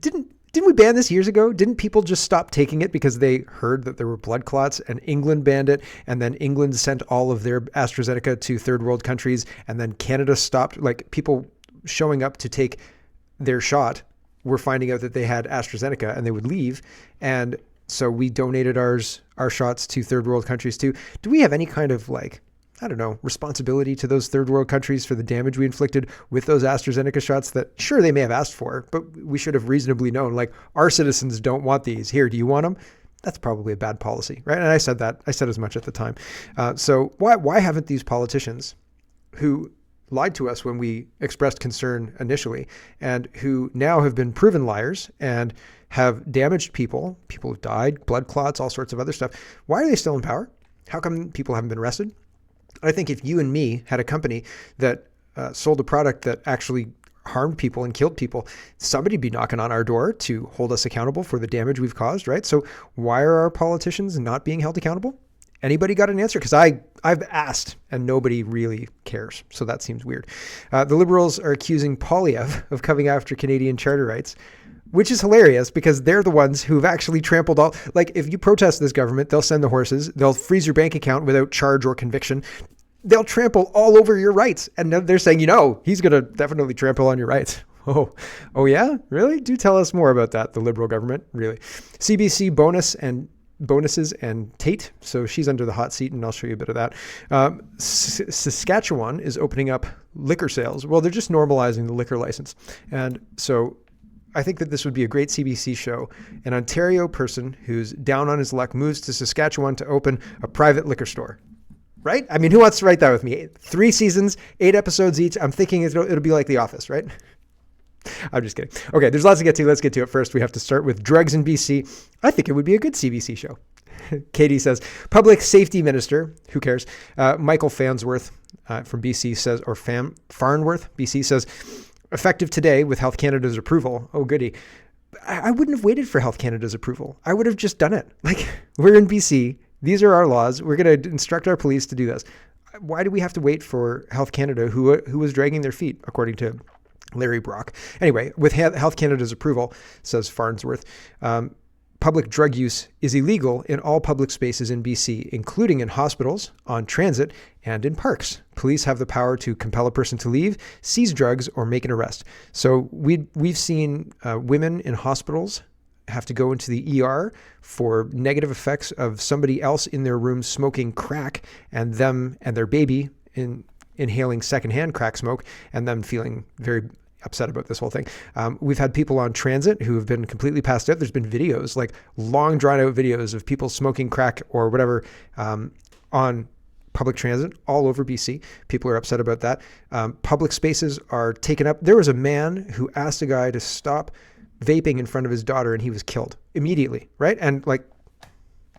Didn't we ban this years ago? Didn't people just stop taking it because they heard that there were blood clots, and England banned it, and then England sent all of their AstraZeneca to third world countries, and then Canada stopped, like people showing up to take their shot were finding out that they had AstraZeneca and they would leave. And so we donated our shots to third world countries too. Do we have any kind of responsibility to those third world countries for the damage we inflicted with those AstraZeneca shots that sure they may have asked for, but we should have reasonably known, like, our citizens don't want these. Here, do you want them? That's probably a bad policy, right? And I said as much at the time. So why haven't these politicians who lied to us when we expressed concern initially, and who now have been proven liars and have damaged people have died, blood clots, all sorts of other stuff. Why are they still in power? How come people haven't been arrested? I think if you and me had a company that sold a product that actually harmed people and killed people, somebody'd be knocking on our door to hold us accountable for the damage we've caused, right? So why are our politicians not being held accountable? Anybody got an answer? Because I've asked and nobody really cares. So that seems weird. The Liberals are accusing Polyev of coming after Canadian charter rights, which is hilarious because they're the ones who've actually trampled all. Like, if you protest this government, they'll send the horses, they'll freeze your bank account without charge or conviction. They'll trample all over your rights. And they're saying, he's going to definitely trample on your rights. Oh yeah? Really? Do tell us more about that, the Liberal government, really. CBC bonuses and Tate. So she's under the hot seat, and I'll show you a bit of that. Saskatchewan is opening up liquor sales. Well, they're just normalizing the liquor license. And so I think that this would be a great CBC show. An Ontario person who's down on his luck moves to Saskatchewan to open a private liquor store. Right? I mean, who wants to write that with me? 3 seasons, 8 episodes each. I'm thinking it'll be like The Office, right? I'm just kidding. Okay, there's lots to get to. Let's get to it. First, we have to start with drugs in BC. I think it would be a good CBC show. Katie says, Public Safety Minister, who cares? Michael Farnsworth from BC says, or Farnworth, BC says, effective today with Health Canada's approval. Oh, goody. I wouldn't have waited for Health Canada's approval. I would have just done it. Like, we're in BC. These are our laws. We're going to instruct our police to do this. Why do we have to wait for Health Canada, who was dragging their feet, according to Larry Brock? Anyway, with Health Canada's approval, says Farnsworth, public drug use is illegal in all public spaces in BC, including in hospitals, on transit, and in parks. Police have the power to compel a person to leave, seize drugs, or make an arrest. So we've seen women in hospitals have to go into the ER for negative effects of somebody else in their room smoking crack, and them and their baby inhaling secondhand crack smoke, and them feeling very upset about this whole thing. We've had people on transit who have been completely passed out. There's been videos, like long drawn out videos of people smoking crack or whatever on public transit all over BC. People are upset about that. Public spaces are taken up. There was a man who asked a guy to stop vaping in front of his daughter, and he was killed immediately, right? And like,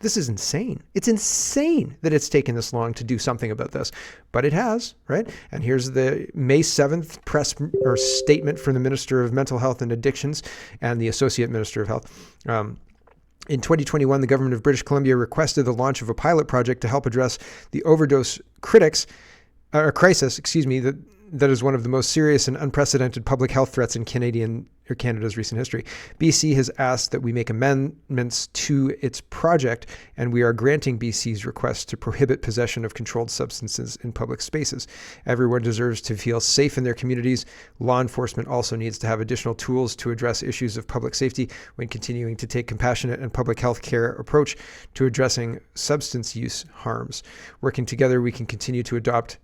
this is insane. It's insane that it's taken this long to do something about this, but it has, right? And here's the May 7th press or statement from the Minister of Mental Health and Addictions and the Associate Minister of Health. In 2021, the government of British Columbia requested the launch of a pilot project to help address the overdose crisis, that is one of the most serious and unprecedented public health threats in Canada's recent history. BC has asked that we make amendments to its project, and we are granting BC's request to prohibit possession of controlled substances in public spaces. Everyone deserves to feel safe in their communities. Law enforcement also needs to have additional tools to address issues of public safety when continuing to take compassionate and public health care approach to addressing substance use harms. Working together, we can continue to adopt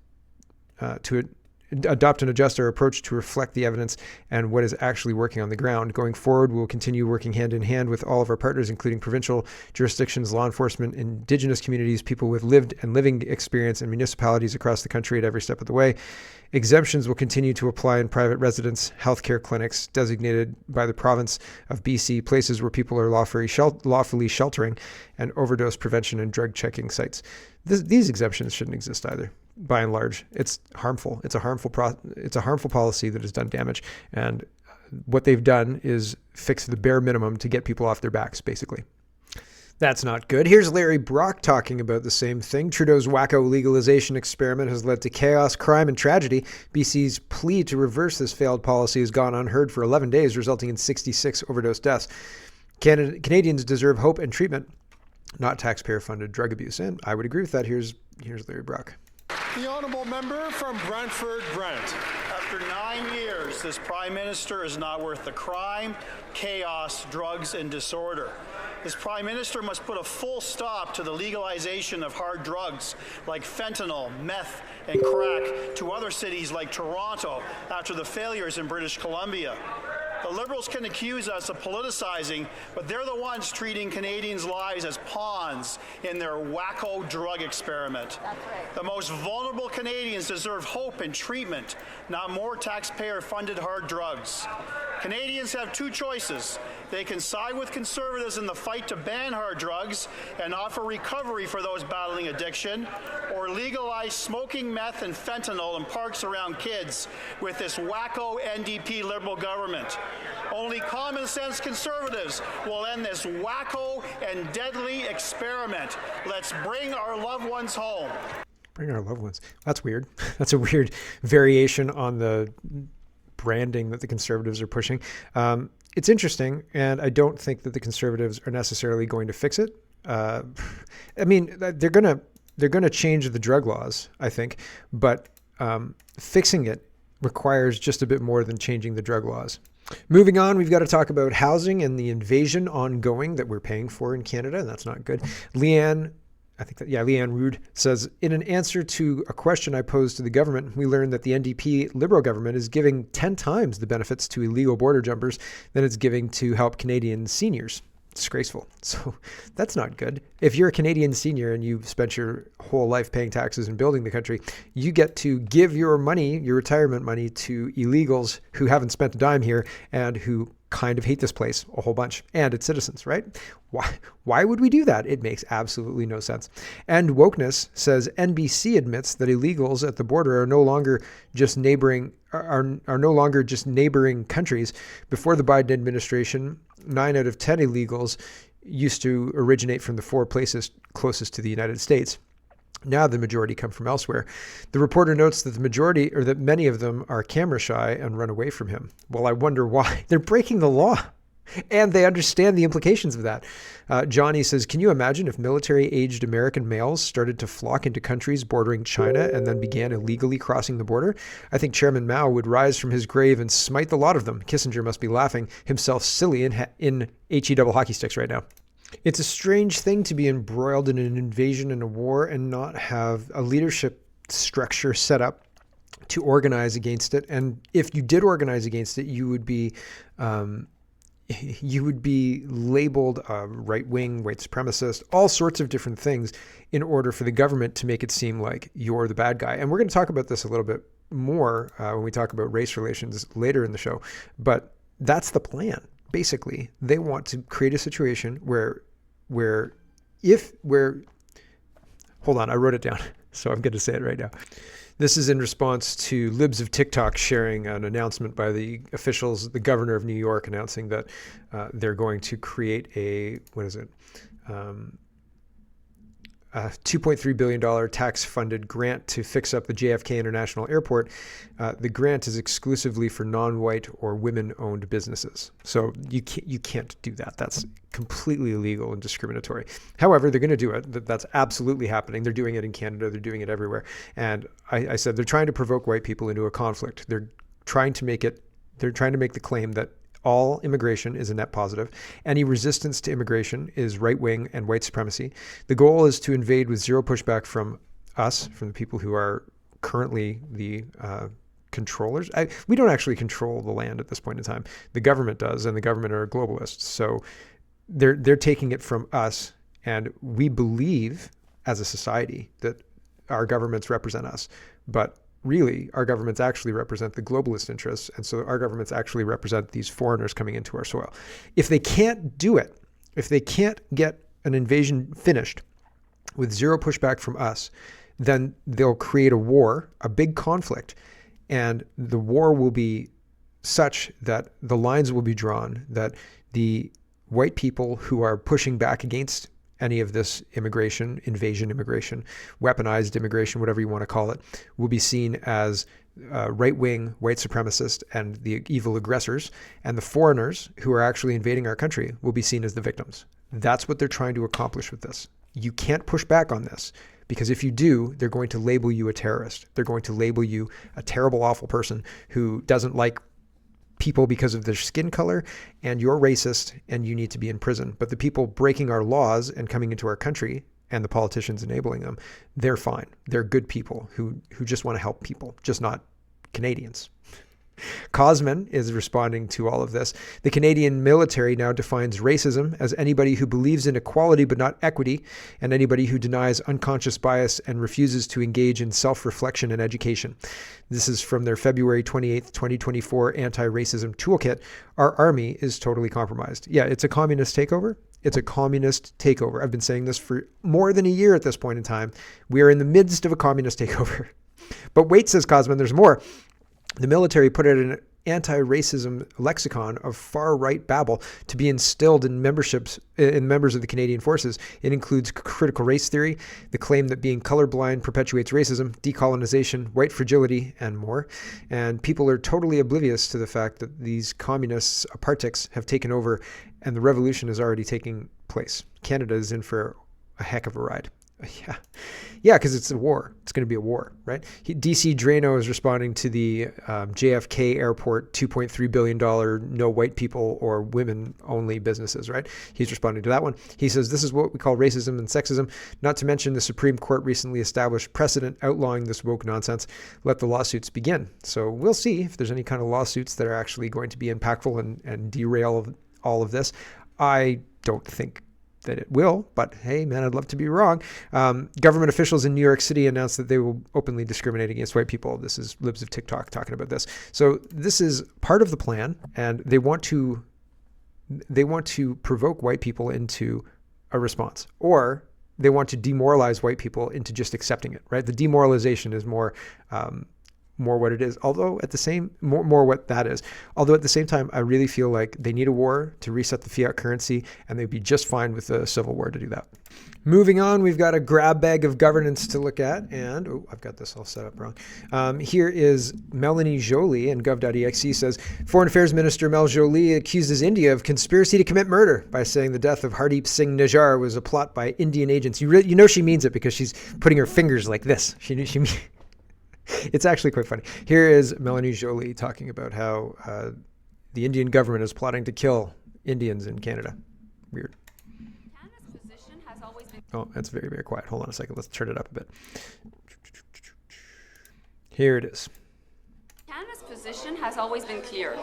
and adjust our approach to reflect the evidence and what is actually working on the ground. Going forward, we'll continue working hand in hand with all of our partners, including provincial jurisdictions, law enforcement, Indigenous communities, people with lived and living experience, and municipalities across the country at every step of the way. Exemptions will continue to apply in private residence, healthcare clinics designated by the province of BC, places where people are lawfully sheltering, and overdose prevention and drug checking sites. These exemptions shouldn't exist either. By and large, it's harmful. It's a harmful policy that has done damage. And what they've done is fix the bare minimum to get people off their backs, basically. That's not good. Here's Larry Brock talking about the same thing. Trudeau's wacko legalization experiment has led to chaos, crime, and tragedy. BC's plea to reverse this failed policy has gone unheard for 11 days, resulting in 66 overdose deaths. Canadians deserve hope and treatment, not taxpayer-funded drug abuse. And I would agree with that. Here's Larry Brock. The honourable member from Brantford Brant. After 9 years, this Prime Minister is not worth the crime, chaos, drugs, and disorder. This Prime Minister must put a full stop to the legalization of hard drugs like fentanyl, meth, and crack to other cities like Toronto after the failures in British Columbia. The Liberals can accuse us of politicizing, but they're the ones treating Canadians' lives as pawns in their wacko drug experiment. That's right. The most vulnerable Canadians deserve hope and treatment, not more taxpayer-funded hard drugs. Canadians have two choices. They can side with Conservatives in the fight to ban hard drugs and offer recovery for those battling addiction, or legalize smoking meth and fentanyl in parks around kids with this wacko NDP Liberal government. Only common sense Conservatives will end this wacko and deadly experiment. Let's bring our loved ones home. Bring our loved ones. That's weird. That's a weird variation on the branding that the Conservatives are pushing. It's interesting, and I don't think that the Conservatives are necessarily going to fix it. I mean, they're gonna change the drug laws, I think, but fixing it requires just a bit more than changing the drug laws. Moving on, we've got to talk about housing and the invasion ongoing that we're paying for in Canada, and that's not good. Leanne Rood says, in an answer to a question I posed to the government, we learned that the NDP Liberal government is giving 10 times the benefits to illegal border jumpers than it's giving to help Canadian seniors. Disgraceful. So that's not good. If you're a Canadian senior and you've spent your whole life paying taxes and building the country, you get to give your money, your retirement money, to illegals who haven't spent a dime here and who kind of hate this place a whole bunch and its citizens, right? Why would we do that? It makes absolutely no sense. And Wokeness says NBC admits that illegals at the border are no longer just neighboring countries. Before the Biden administration, 9 out of 10 illegals used to originate from the 4 places closest to the United States. Now the majority come from elsewhere. The reporter notes that that many of them are camera shy and run away from him. Well, I wonder why. They're breaking the law, and they understand the implications of that. Johnny says, can you imagine if military-aged American males started to flock into countries bordering China and then began illegally crossing the border? I think Chairman Mao would rise from his grave and smite the lot of them. Kissinger must be laughing himself silly in HE double hockey sticks right now. It's a strange thing to be embroiled in an invasion and a war and not have a leadership structure set up to organize against it. And if you did organize against it, you would be labeled a right-wing, white supremacist, all sorts of different things in order for the government to make it seem like you're the bad guy. And we're going to talk about this a little bit more when we talk about race relations later in the show. But that's the plan. Basically, they want to create a situation where hold on, I wrote it down, so I'm going to say it right now. This is in response to libs of TikTok sharing an announcement by the officials, the governor of New York announcing that they're going to create a $2.3 billion tax-funded grant to fix up the JFK International Airport. The grant is exclusively for non-white or women-owned businesses. So you can't do that. That's completely illegal and discriminatory. However, they're going to do it. That's absolutely happening. They're doing it in Canada. They're doing it everywhere. And I said they're trying to provoke white people into a conflict. They're trying to make the claim that all immigration is a net positive. Any resistance to immigration is right-wing and white supremacy. The goal is to invade with zero pushback from us, from the people who are currently the controllers. We don't actually control the land at this point in time. The government does, and the government are globalists. So they're taking it from us, and we believe as a society that our governments represent us. But really, our governments actually represent the globalist interests, and so our governments actually represent these foreigners coming into our soil. If they can't do it, if they can't get an invasion finished with zero pushback from us, then they'll create a war, a big conflict, and the war will be such that the lines will be drawn, that the white people who are pushing back against any of this immigration, invasion immigration, weaponized immigration, whatever you want to call it, will be seen as right-wing white supremacist and the evil aggressors, and the foreigners who are actually invading our country will be seen as the victims. That's what they're trying to accomplish with this. You can't push back on this, because if you do, they're going to label you a terrorist. They're going to label you a terrible, awful person who doesn't like people because of their skin color, and you're racist and you need to be in prison. But the people breaking our laws and coming into our country, and the politicians enabling them, they're fine. They're good people who just want to help people, just not Canadians. Cosman is responding to all of this. The Canadian military now defines racism as anybody who believes in equality but not equity, and anybody who denies unconscious bias and refuses to engage in self-reflection and education. This is from their February 28th, 2024 anti-racism toolkit. Our army is totally compromised. Yeah, it's a communist takeover. It's a communist takeover. I've been saying this for more than a year at this point in time. We are in the midst of a communist takeover. But wait, says Cosman, there's more. The military put out an anti-racism lexicon of far-right babble to be instilled in members of the Canadian forces. It includes critical race theory, the claim that being colorblind perpetuates racism, decolonization, white fragility, and more. And people are totally oblivious to the fact that these communists, apartheids, have taken over, and the revolution is already taking place. Canada is in for a heck of a ride. Yeah, because it's a war. It's going to be a war, right? DC Drano is responding to the JFK Airport $2.3 billion no white people or women only businesses, right? He's responding to that one. He says, this is what we call racism and sexism. Not to mention the Supreme Court recently established precedent outlawing this woke nonsense. Let the lawsuits begin. So we'll see if there's any kind of lawsuits that are actually going to be impactful and derail all of this. I don't think that it will, but hey, man, I'd love to be wrong. Government officials in New York City announced that they will openly discriminate against white people. This is libs of TikTok talking about this. So this is part of the plan, and they want to provoke white people into a response, or they want to demoralize white people into just accepting it, right? The demoralization is more what it is, although at the same more what that is. Although at the same time, I really feel like they need a war to reset the fiat currency, and they'd be just fine with a civil war to do that. Moving on, we've got a grab bag of governance to look at, and I've got this all set up wrong. Here is Melanie Joly, and gov.exe says, Foreign Affairs Minister Mel Joly accuses India of conspiracy to commit murder by saying the death of Hardeep Singh Nijjar was a plot by Indian agents. You know she means it because she's putting her fingers like this. It's actually quite funny. Here is Melanie Joly talking about how the Indian government is plotting to kill Indians in Canada. Weird. Canada's position has always been... Oh, that's very, very quiet. Hold on a second. Let's turn it up a bit. Here it is. Canada's position has always been clear.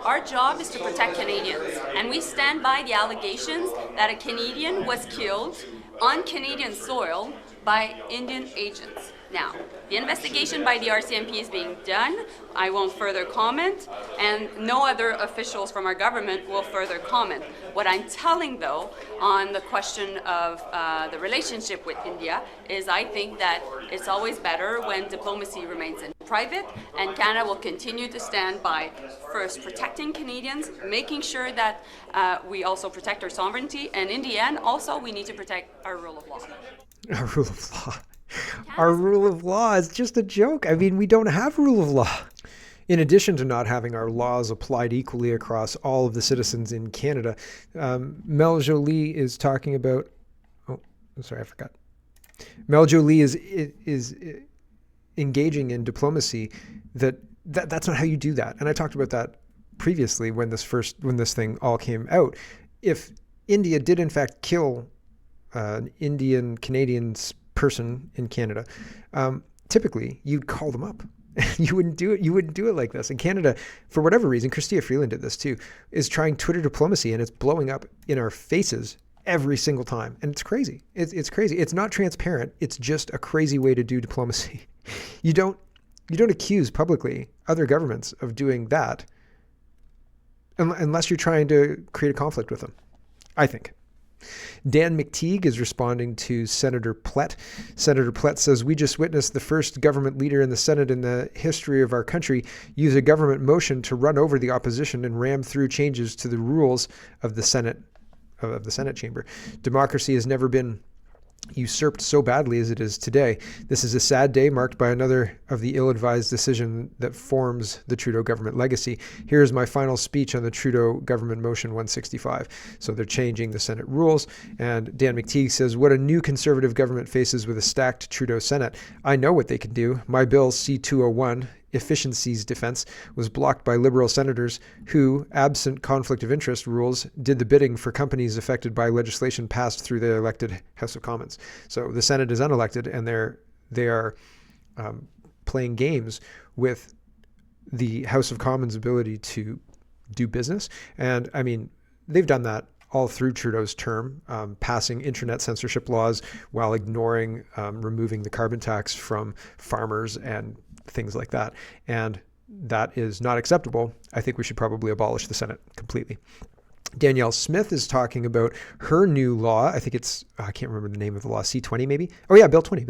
Our job is to protect Canadians, and we stand by the allegations that a Canadian was killed on Canadian soil by Indian agents. Now, the investigation by the RCMP is being done. I won't further comment, and no other officials from our government will further comment. What I'm telling, though, on the question of the relationship with India is I think that it's always better when diplomacy remains in private, and Canada will continue to stand by first protecting Canadians, making sure that we also protect our sovereignty, and in the end, also we need to protect our rule of law. Our rule of law. Our rule of law is just a joke. I mean, we don't have rule of law. In addition to not having our laws applied equally across all of the citizens in Canada, Mel Joly is talking about... Oh, sorry, I forgot. Mel Joly is engaging in diplomacy that's not how you do that. And I talked about that previously when this thing all came out. If India did in fact kill an Indian Canadian person in Canada, typically you'd call them up. You wouldn't do it like this. In Canada, for whatever reason, Chrystia Freeland did this too, is trying Twitter diplomacy, and it's blowing up in our faces every single time. And it's crazy. It's crazy. It's not transparent. It's just a crazy way to do diplomacy. You don't accuse publicly other governments of doing that unless you're trying to create a conflict with them, I think. Dan McTeague is responding to Senator Plett. Senator Plett says, we just witnessed the first government leader in the Senate in the history of our country use a government motion to run over the opposition and ram through changes to the rules of the Senate of the Senate chamber. Democracy has never been usurped so badly as it is today. This is a sad day marked by another of the ill-advised decision that forms the Trudeau government legacy. Here is my final speech on the Trudeau government motion 165. So they're changing the Senate rules. And Dan McTeague says, what a new Conservative government faces with a stacked Trudeau Senate. I know what they can do. My bill C-201, Efficiencies Defense, was blocked by Liberal senators who, absent conflict of interest rules, did the bidding for companies affected by legislation passed through the elected House of Commons. So the Senate is unelected, and they are playing games with the House of Commons' ability to do business. And I mean, they've done that all through Trudeau's term, passing internet censorship laws while ignoring removing the carbon tax from farmers and things like that. And that is not acceptable. I think we should probably abolish the Senate completely. Danielle Smith is talking about her new law. I think it's, I can't remember the name of the law, C-20 maybe. Oh yeah, Bill 20.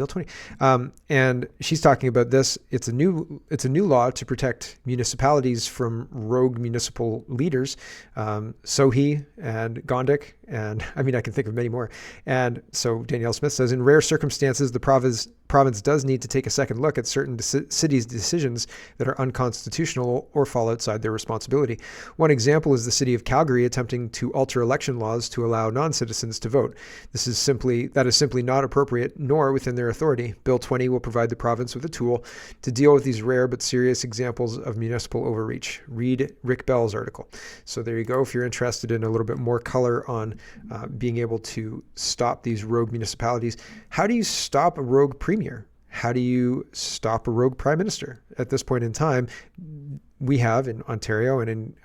And she's talking about this. It's a new law to protect municipalities from rogue municipal leaders, Sohi and Gondik, and I mean, I can think of many more. And so Danielle Smith says, in rare circumstances, the province does need to take a second look at certain cities' decisions that are unconstitutional or fall outside their responsibility. One example is the city of Calgary attempting to alter election laws to allow non-citizens to vote. That is simply not appropriate nor within their authority. Bill 20 will provide the province with a tool to deal with these rare but serious examples of municipal overreach. Read Rick Bell's article. So there you go. If you're interested in a little bit more color on being able to stop these rogue municipalities, how do you stop a rogue premier? How do you stop a rogue prime minister? At this point in time, we have in Ontario and in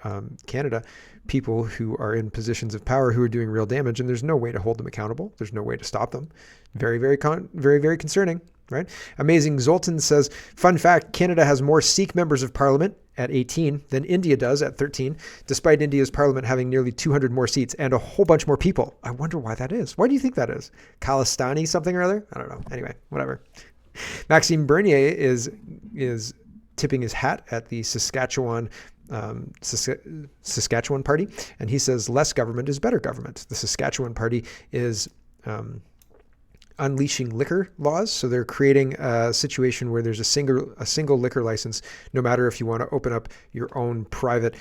Canada people who are in positions of power who are doing real damage, and there's no way to hold them accountable. There's no way to stop them. Very, very concerning, right? Amazing Zoltan says, fun fact, Canada has more Sikh members of parliament at 18 than India does at 13, despite India's parliament having nearly 200 more seats and a whole bunch more people. I wonder why that is. Why do you think that is? Khalistani something or other? I don't know. Anyway, whatever. Maxime Bernier is tipping his hat at the Saskatchewan party, and he says less government is better government. The Saskatchewan party is unleashing liquor laws, so they're creating a situation where there's a single liquor license, no matter if you want to open up your own private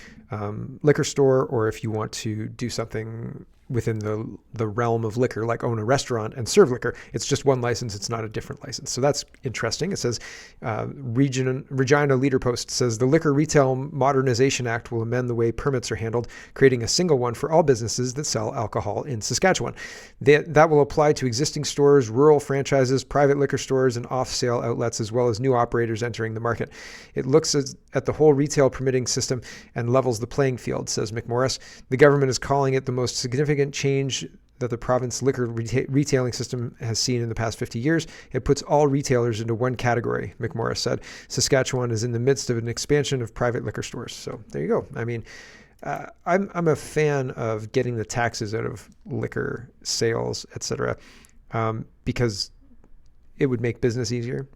liquor store or if you want to do something within the realm of liquor, like own a restaurant and serve liquor. It's just one license. It's not a different license. So that's interesting. It says, Regina Leader Post says, the Liquor Retail Modernization Act will amend the way permits are handled, creating a single one for all businesses that sell alcohol in Saskatchewan. That will apply to existing stores, rural franchises, private liquor stores, and off-sale outlets, as well as new operators entering the market. It looks at the whole retail permitting system and levels the playing field, says McMorris. The government is calling it the most significant change that the province liquor retailing system has seen in the past 50 years. It puts all retailers into one category, McMorris said. Saskatchewan is in the midst of an expansion of private liquor stores. So there you go. I mean, I'm a fan of getting the taxes out of liquor sales, etc., because it would make business easier.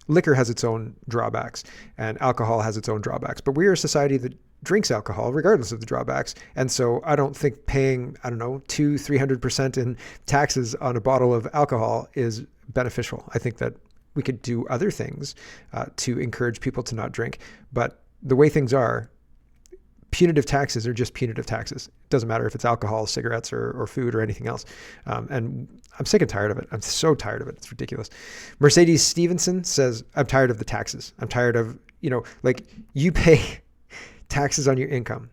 Liquor has its own drawbacks and alcohol has its own drawbacks, but we're a society that drinks alcohol regardless of the drawbacks. And so I don't think paying, 200-300% in taxes on a bottle of alcohol is beneficial. I think that we could do other things to encourage people to not drink. But the way things are, punitive taxes are just punitive taxes. It doesn't matter if it's alcohol, cigarettes, or food or anything else. And I'm sick and tired of it. I'm so tired of it. It's ridiculous. Mercedes Stevenson says, I'm tired of the taxes. I'm tired of, you pay taxes on your income.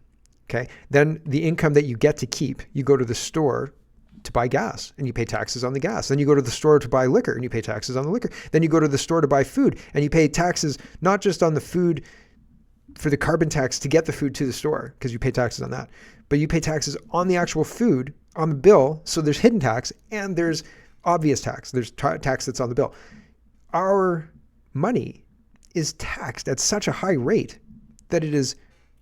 Okay. Then the income that you get to keep, you go to the store to buy gas and you pay taxes on the gas. Then you go to the store to buy liquor and you pay taxes on the liquor. Then you go to the store to buy food and you pay taxes, not just on the food for the carbon tax to get the food to the store, because you pay taxes on that, but you pay taxes on the actual food on the bill. So there's hidden tax and there's obvious tax. There's tax that's on the bill. Our money is taxed at such a high rate that it is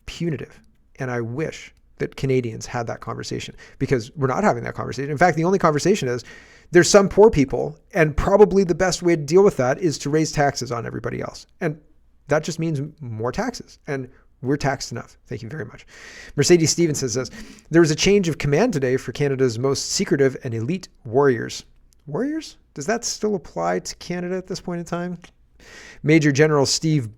punitive. And I wish that Canadians had that conversation, because we're not having that conversation. In fact, the only conversation is there's some poor people, and probably the best way to deal with that is to raise taxes on everybody else. And that just means more taxes. And We're taxed enough. Thank you very much. Mercedes Stevenson says, there was a change of command today for Canada's most secretive and elite warriors. Warriors? Does that still apply to Canada at this point in time? Major General Steve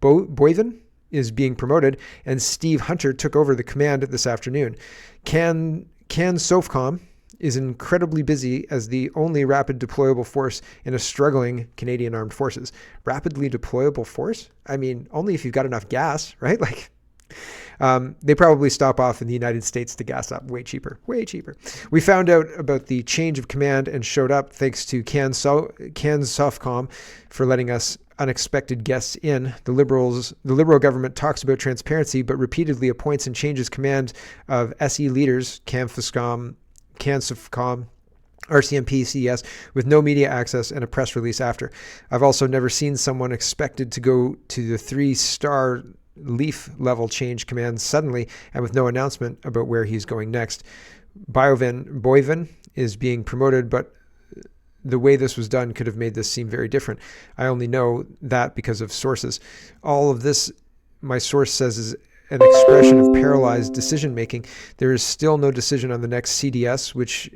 Boyven is being promoted, and Steve Hunter took over the command this afternoon. Can SOFCOM is incredibly busy as the only rapid deployable force in a struggling Canadian Armed Forces. Rapidly deployable force? I mean, only if you've got enough gas, right? Like, they probably stop off in the United States to gas up. Way cheaper. We found out about the change of command and showed up thanks to SOFCOM for letting us unexpected guests in. The Liberal government talks about transparency, but repeatedly appoints and changes command of SE leaders, CANSOFCOM, RCMP, CES, with no media access and a press release after. I've also never seen someone expected to go to the 3-star Leaf level change command suddenly and with no announcement about where he's going next. Boyven is being promoted, but the way this was done could have made this seem very different. I only know that because of sources. All of this, my source says, is an expression of paralyzed decision making. There is still no decision on the next CDS, which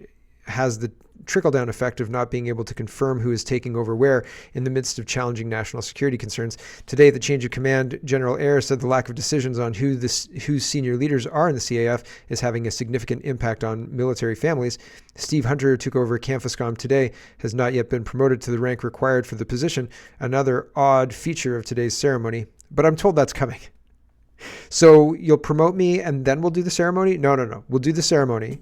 has the trickle-down effect of not being able to confirm who is taking over where in the midst of challenging national security concerns. Today, the change of command, General Eyre said the lack of decisions on whose senior leaders are in the CAF is having a significant impact on military families. Steve Hunter, who took over CANFOSCOM today, has not yet been promoted to the rank required for the position, another odd feature of today's ceremony. But I'm told that's coming. So you'll promote me and then we'll do the ceremony? No. We'll do the ceremony.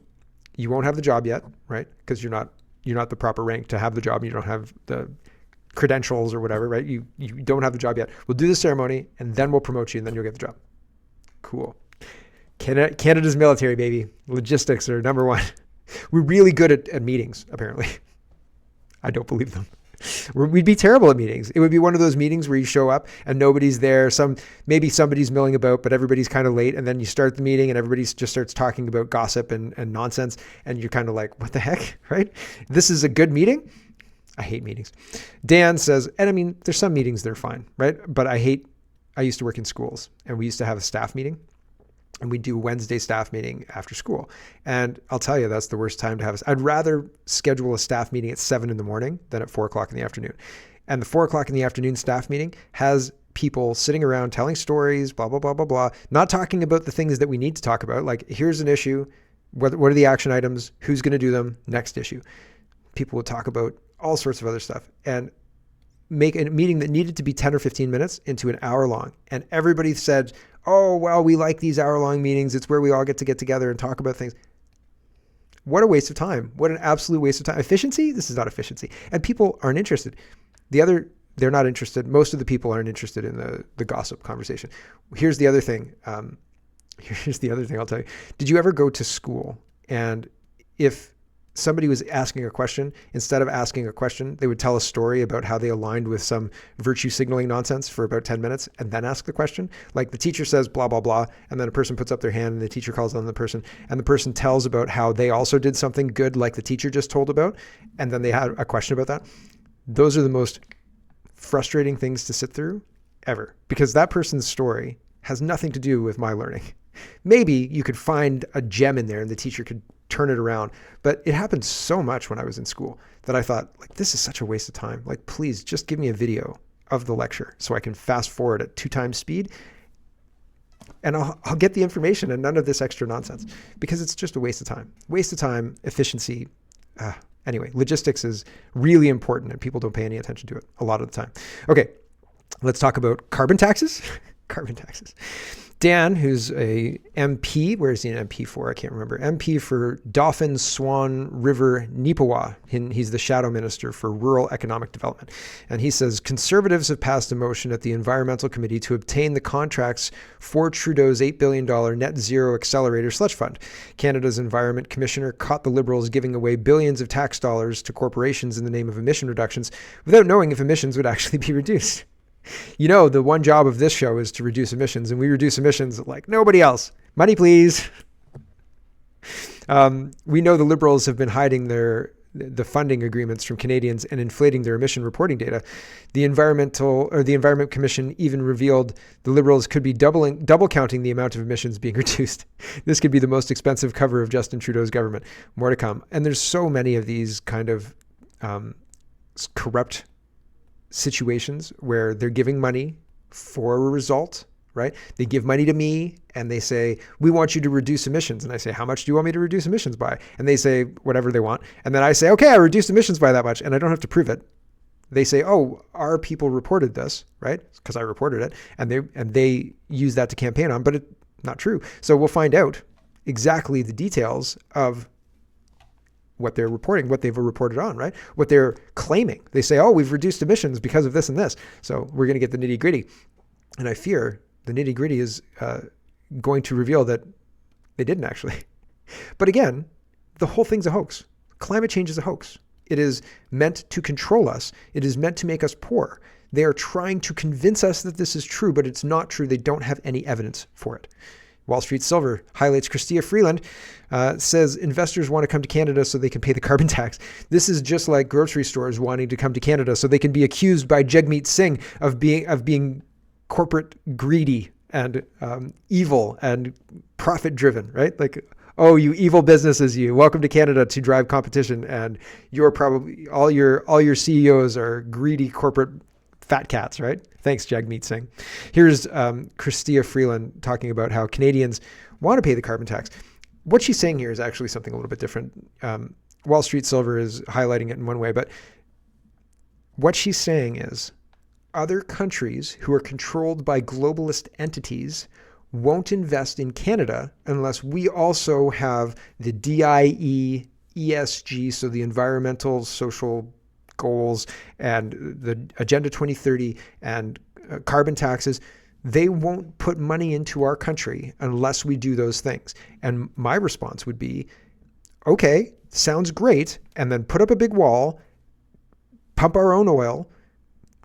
You won't have the job yet, right? Because you're not the proper rank to have the job. You don't have the credentials or whatever, right? You don't have the job yet. We'll do the ceremony and then we'll promote you and then you'll get the job. Cool. Canada's military, baby. Logistics are number one. We're really good at meetings, apparently. I don't believe them. We'd be terrible at meetings. It would be one of those meetings where you show up and nobody's there. Maybe somebody's milling about, but everybody's kind of late. And then you start the meeting and everybody just starts talking about gossip and nonsense. And you're kind of like, what the heck, right? This is a good meeting. I hate meetings. Dan says, and I mean, there's some meetings that are fine, right? But I used to work in schools and we used to have a staff meeting. And we do Wednesday staff meeting after school. And I'll tell you, that's the worst time to have I'd rather schedule a staff meeting at 7 a.m. than at 4 o'clock in the afternoon. And the 4 o'clock in the afternoon staff meeting has people sitting around telling stories, blah, blah, blah, blah, blah, not talking about the things that we need to talk about. Like, here's an issue. What are the action items? Who's going to do them? Next issue. People would talk about all sorts of other stuff and make a meeting that needed to be 10 or 15 minutes into an hour long. And everybody said, oh, well, we like these hour-long meetings. It's where we all get together and talk about things. What a waste of time. What an absolute waste of time. Efficiency? This is not efficiency. And people aren't interested. They're not interested. Most of the people aren't interested in the gossip conversation. Here's the other thing. Here's the other thing I'll tell you. Did you ever go to school and if somebody was asking a question, instead of asking a question, they would tell a story about how they aligned with some virtue signaling nonsense for about 10 minutes and then ask the question? Like the teacher says, blah, blah, blah. And then a person puts up their hand and the teacher calls on the person and the person tells about how they also did something good like the teacher just told about. And then they had a question about that. Those are the most frustrating things to sit through ever because that person's story has nothing to do with my learning. Maybe you could find a gem in there and the teacher could turn it around. But it happened so much when I was in school that I thought, like, this is such a waste of time. Like, please just give me a video of the lecture so I can fast forward at 2 times speed and I'll get the information and none of this extra nonsense because it's just a waste of time. Waste of time, efficiency. Anyway, logistics is really important and people don't pay any attention to it a lot of the time. Okay, let's talk about carbon taxes. Carbon taxes. Dan, who's a MP, where is he an MP for? I can't remember. MP for Dauphin, Swan River, Neepawa. He's the shadow minister for rural economic development. And he says, Conservatives have passed a motion at the Environmental Committee to obtain the contracts for Trudeau's $8 billion net zero accelerator slush fund. Canada's Environment Commissioner caught the Liberals giving away billions of tax dollars to corporations in the name of emission reductions without knowing if emissions would actually be reduced. You know, the one job of this show is to reduce emissions, and we reduce emissions like nobody else. Money, please. We know the Liberals have been hiding their the funding agreements from Canadians and inflating their emission reporting data. The Environment Commission even revealed the Liberals could be double counting the amount of emissions being reduced. This could be the most expensive cover of Justin Trudeau's government. More to come. And there's so many of these kind of corrupt situations where they're giving money for a result, right? They give money to me and they say, we want you to reduce emissions. And I say, how much do you want me to reduce emissions by? And they say whatever they want. And then I say, okay, I reduced emissions by that much. And I don't have to prove it. They say, oh, our people reported this, right? Because I reported it. And they use that to campaign on, but it's not true. So we'll find out exactly the details of what they're reporting, what they've reported on, right? What they're claiming. They say, oh, we've reduced emissions because of this and this. So we're going to get the nitty gritty. And I fear the nitty gritty is going to reveal that they didn't actually. But again, the whole thing's a hoax. Climate change is a hoax. It is meant to control us. It is meant to make us poor. They are trying to convince us that this is true, but it's not true. They don't have any evidence for it. Wall Street Silver highlights Chrystia Freeland, says investors want to come to Canada so they can pay the carbon tax. This is just like grocery stores wanting to come to Canada so they can be accused by Jagmeet Singh of being corporate greedy and evil and profit driven, right? Like, oh, you evil businesses, you welcome to Canada to drive competition, and you're probably all your CEOs are greedy corporate fat cats, right? Thanks, Jagmeet Singh. Here's Chrystia Freeland talking about how Canadians want to pay the carbon tax. What she's saying here is actually something a little bit different. Wall Street Silver is highlighting it in one way, but what she's saying is other countries who are controlled by globalist entities won't invest in Canada unless we also have the DIE, ESG, so the environmental, social goals, and the Agenda 2030 and carbon taxes. They won't put money into our country unless we do those things. And my response would be, okay, sounds great. And then put up a big wall, pump our own oil,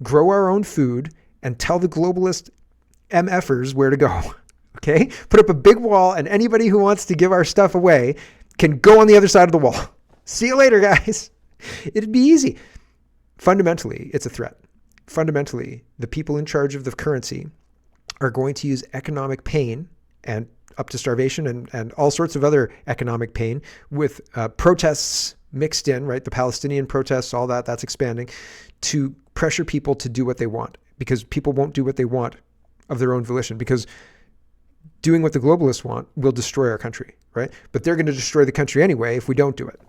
grow our own food, and tell the globalist MFers where to go. Okay? Put up a big wall, and anybody who wants to give our stuff away can go on the other side of the wall. See you later, guys. It'd be easy. Fundamentally, it's a threat. Fundamentally, the people in charge of the currency are going to use economic pain and up to starvation and all sorts of other economic pain with protests mixed in, right? The Palestinian protests, all that's expanding, to pressure people to do what they want, because people won't do what they want of their own volition, because doing what the globalists want will destroy our country, right? But they're going to destroy the country anyway if we don't do it.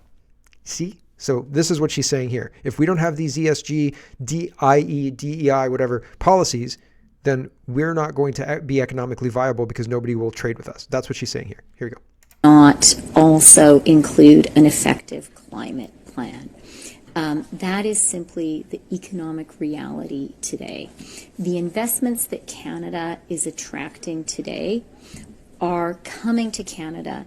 See? So this is what she's saying here. If we don't have these ESG, DIE, DEI, whatever policies, then we're not going to be economically viable because nobody will trade with us. That's what she's saying here. Here we go. Not also include an effective climate plan. That is simply the economic reality today. The investments that Canada is attracting today are coming to Canada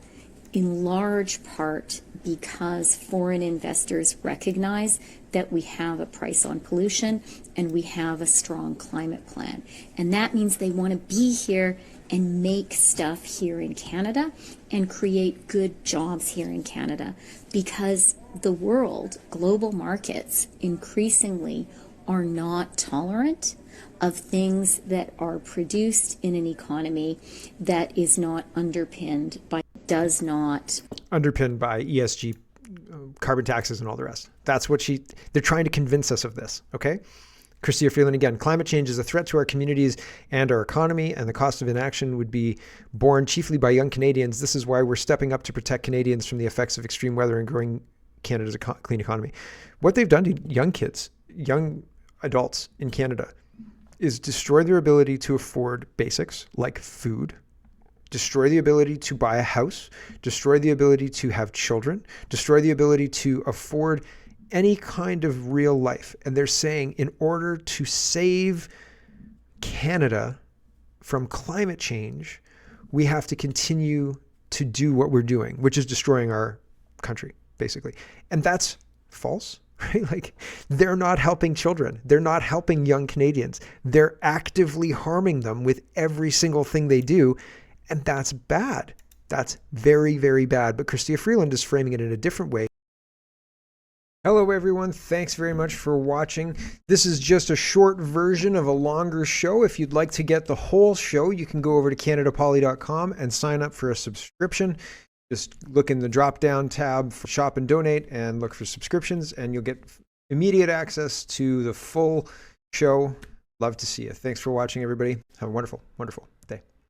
in large part because foreign investors recognize that we have a price on pollution and we have a strong climate plan. And that means they want to be here and make stuff here in Canada and create good jobs here in Canada, because the world, global markets, increasingly are not tolerant of things that are produced in an economy that is not underpinned by ESG, carbon taxes and all the rest. That's what they're trying to convince us of this, okay? Chrystia Freeland again, climate change is a threat to our communities and our economy, and the cost of inaction would be borne chiefly by young Canadians. This is why we're stepping up to protect Canadians from the effects of extreme weather and growing Canada's clean economy. What they've done to young kids, young adults in Canada, is destroy their ability to afford basics like food, destroy the ability to buy a house, destroy the ability to have children, destroy the ability to afford any kind of real life. And they're saying in order to save Canada from climate change, we have to continue to do what we're doing, which is destroying our country, basically. And that's false, right? Like, they're not helping children. They're not helping young Canadians. They're actively harming them with every single thing they do. And that's bad. That's very, very bad. But Chrystia Freeland is framing it in a different way. Hello, everyone. Thanks very much for watching. This is just a short version of a longer show. If you'd like to get the whole show, you can go over to CanadaPoly.com and sign up for a subscription. Just look in the drop-down tab for Shop and Donate and look for subscriptions, and you'll get immediate access to the full show. Love to see you. Thanks for watching, everybody. Have a wonderful, wonderful